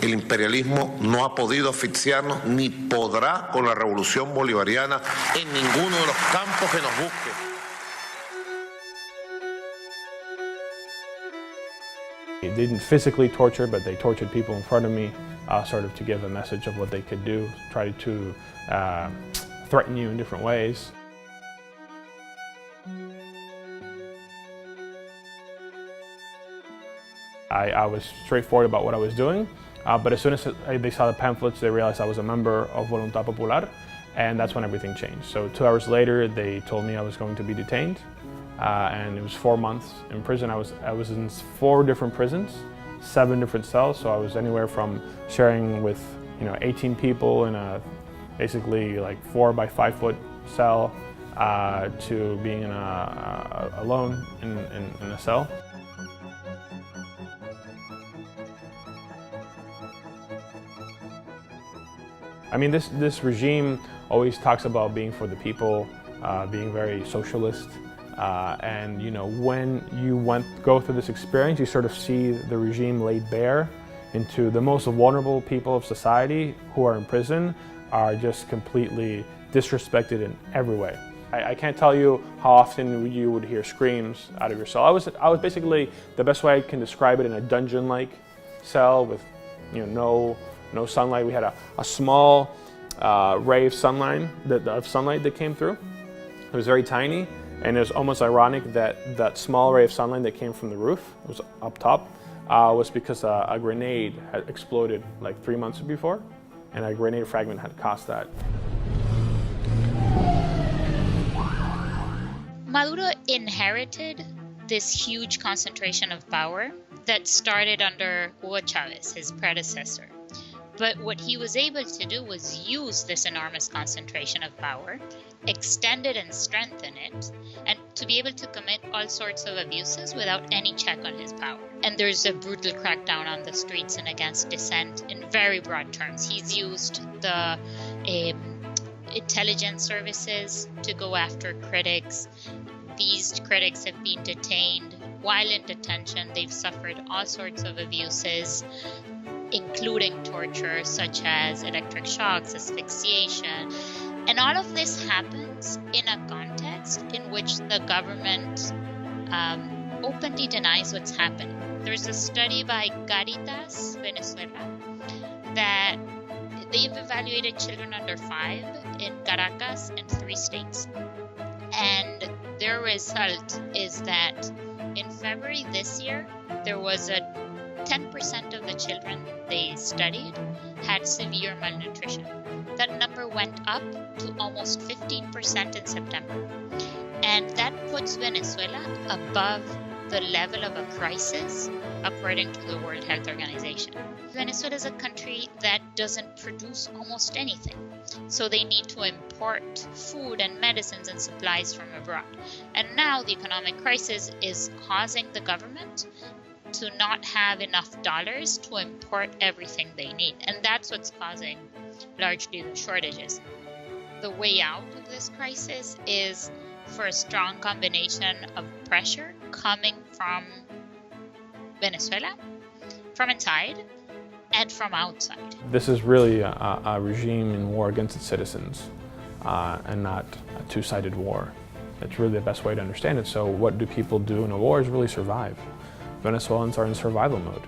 El imperialismo no ha podido asfixiarnos ni podrá con la revolución bolivariana en ninguno de los campos que nos busque. They didn't physically torture, but they tortured people in front of me, sort of to give a message of what they could do, try to threaten you in different ways. I was straightforward about what I was doing, but as soon as they saw the pamphlets, they realized I was a member of Voluntad Popular, and that's when everything changed. So 2 hours later, they told me I was going to be detained, and it was 4 months in prison. I was in 4 different prisons, 7 different cells, so I was anywhere from sharing with 18 people in a basically like 4 by 5 foot cell to being alone in a cell. I mean, this regime always talks about being for the people, being very socialist, and when you go through this experience, you sort of see the regime laid bare into the most vulnerable people of society who are in prison are just completely disrespected in every way. I can't tell you how often you would hear screams out of your cell. I was basically, the best way I can describe it, in a dungeon-like cell with no sunlight. We had a small ray of sunlight that came through. It was very tiny, and it was almost ironic that that small ray of sunlight that came from the roof, it was up top, was because a grenade had exploded like 3 months before, and a grenade fragment had caused that. Maduro inherited this huge concentration of power that started under Hugo Chavez, his predecessor. But what he was able to do was use this enormous concentration of power, extend it and strengthen it, and to be able to commit all sorts of abuses without any check on his power. And there's a brutal crackdown on the streets and against dissent in very broad terms. He's used the intelligence services to go after critics. These critics have been detained. While in detention, they've suffered all sorts of abuses, including torture such as electric shocks, asphyxiation. And all of this happens in a context in which the government openly denies what's happening. There's a study by Caritas, Venezuela, that they've evaluated children under 5 in Caracas and 3 states. And their result is that in February this year, there was a 10% of the children they studied had severe malnutrition. That number went up to almost 15% in September. And that puts Venezuela above the level of a crisis, according to the World Health Organization. Venezuela is a country that doesn't produce almost anything. So they need to import food and medicines and supplies from abroad. And now the economic crisis is causing the government to not have enough dollars to import everything they need. And that's what's causing largely the shortages. The way out of this crisis is for a strong combination of pressure coming from Venezuela, from inside, and from outside. This is really a regime in war against its citizens, and not a two-sided war. That's really the best way to understand it. So what do people do in a war is really survive. Venezuelans are in survival mode.